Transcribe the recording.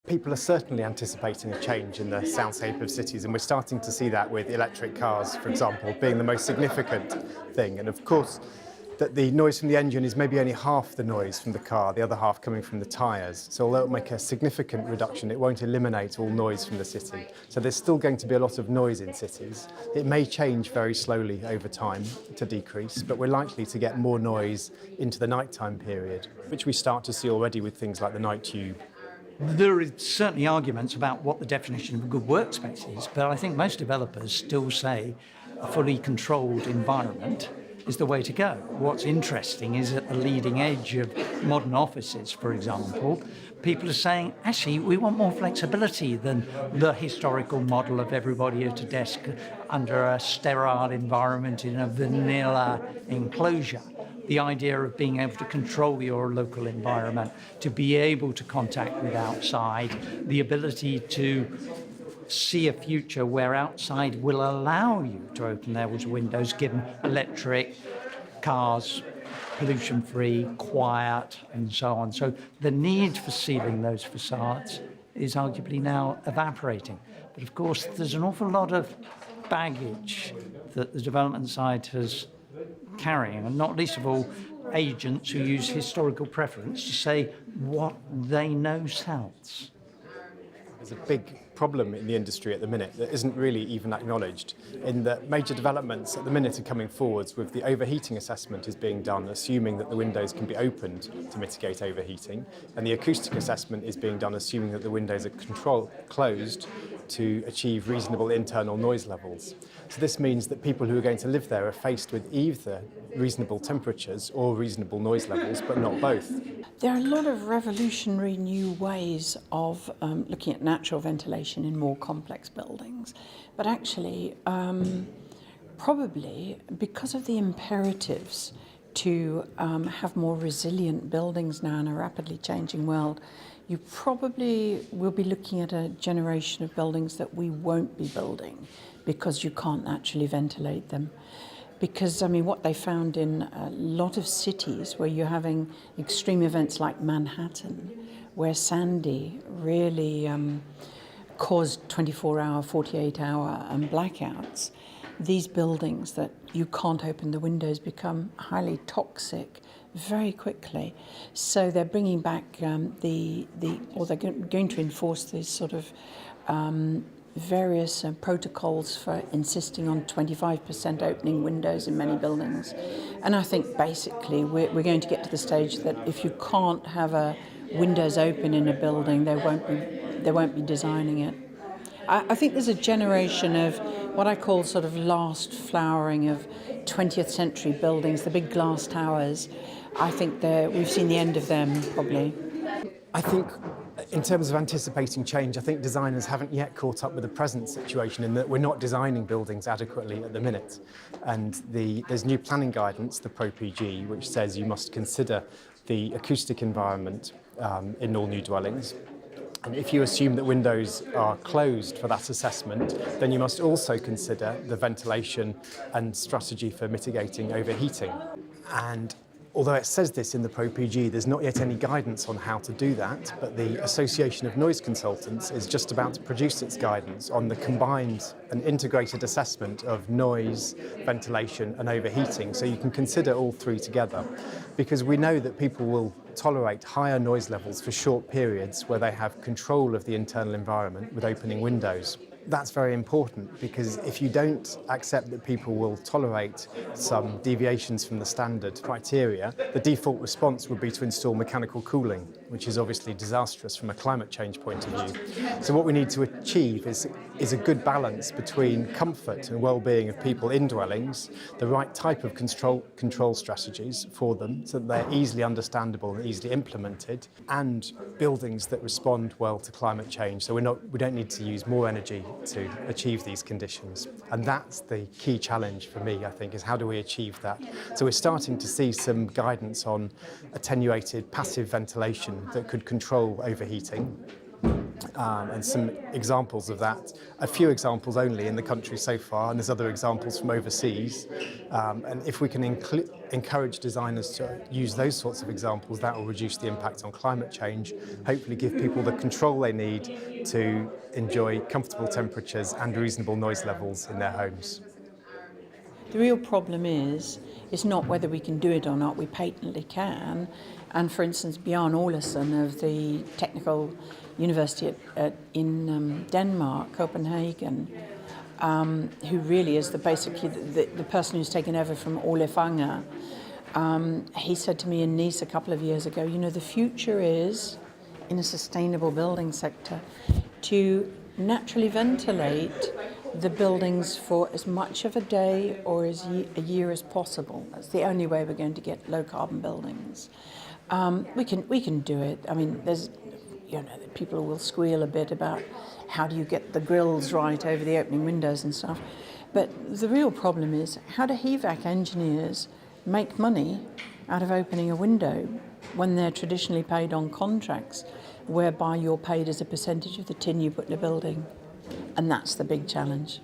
People are certainly anticipating a change in the soundscape of cities, and we're starting to see that with electric cars, for example, being the most significant thing. And of course, that the noise from the engine is maybe only half the noise from the car, the other half coming from the tyres. So although it will make a significant reduction, it won't eliminate all noise from the city. So there's still going to be a lot of noise in cities. It may change very slowly over time to decrease, but we're likely to get more noise into the nighttime period, which we start to see already with things like the night tube. There are certainly arguments about what the definition of a good workspace is, but I think most developers still say a fully controlled environment is the way to go. What's interesting is at the leading edge of modern offices, for example, people are saying, actually, we want more flexibility than the historical model of everybody at a desk under a sterile environment in a vanilla enclosure. The idea of being able to control your local environment, to be able to contact with outside, the ability to see a future where outside will allow you to open those windows, given electric, cars, pollution-free, quiet, and so on. So the need for sealing those facades is arguably now evaporating. But of course, there's an awful lot of baggage that the development side has carrying, and not least of all agents who use historical preference to say what they know sells. There's a big problem in the industry at the minute that isn't really even acknowledged, in that major developments at the minute are coming forwards with the overheating assessment is being done, assuming that the windows can be opened to mitigate overheating, and the acoustic assessment is being done, assuming that the windows are closed to achieve reasonable internal noise levels. So this means that people who are going to live there are faced with either reasonable temperatures or reasonable noise levels, but not both. There are a lot of revolutionary new ways of looking at natural ventilation in more complex buildings. But actually, probably because of the imperatives to have more resilient buildings now in a rapidly changing world, you probably will be looking at a generation of buildings that we won't be building because you can't naturally ventilate them. Because, I mean, what they found in a lot of cities where you're having extreme events like Manhattan, where Sandy really caused 24-hour, 48-hour blackouts, these buildings that you can't open the windows become highly toxic very quickly. So they're bringing back or they're going to enforce these sort of various protocols for insisting on 25% opening windows in many buildings. And I think basically we're going to get to the stage that if you can't have windows open in a building, they won't be designing it. I think there's a generation of what I call sort of last flowering of 20th century buildings, the big glass towers. I think we've seen the end of them, probably. I think in terms of anticipating change, I think designers haven't yet caught up with the present situation in that we're not designing buildings adequately at the minute. And there's new planning guidance, the Pro-PG, which says you must consider the acoustic environment in all new dwellings. And if you assume that windows are closed for that assessment, then you must also consider the ventilation and strategy for mitigating overheating. And although it says this in the Pro-PG, there's not yet any guidance on how to do that, but the Association of Noise Consultants is just about to produce its guidance on the combined and integrated assessment of noise, ventilation and overheating, so you can consider all three together. Because we know that people will tolerate higher noise levels for short periods where they have control of the internal environment with opening windows. That's very important, because if you don't accept that people will tolerate some deviations from the standard criteria, the default response would be to install mechanical cooling, which is obviously disastrous from a climate change point of view. So what we need to achieve is a good balance between comfort and well-being of people in dwellings, the right type of control strategies for them so that they're easily understandable and easily implemented, and buildings that respond well to climate change. So we don't need to use more energy to achieve these conditions. And that's the key challenge for me, I think, is how do we achieve that? So we're starting to see some guidance on attenuated passive ventilation that could control overheating. and some examples of that. A few examples only in the country so far, and there's other examples from overseas. And if we can encourage designers to use those sorts of examples, that will reduce the impact on climate change, hopefully give people the control they need to enjoy comfortable temperatures and reasonable noise levels in their homes. The real problem is not whether we can do it or not. We patently can. And for instance, Bjarne Olesen of the Technical University in Denmark, Copenhagen, who really is basically the person who's taken over from Ole Fanger, he said to me in Nice a couple of years ago, you know, the future is, in a sustainable building sector, to naturally ventilate the buildings for as much of a day or as a year as possible. That's the only way we're going to get low carbon buildings. We can do it. I mean, there's, you know, people will squeal a bit about how do you get the grills right over the opening windows and stuff. But the real problem is, how do HVAC engineers make money out of opening a window when they're traditionally paid on contracts whereby you're paid as a percentage of the tin you put in a building? And that's the big challenge.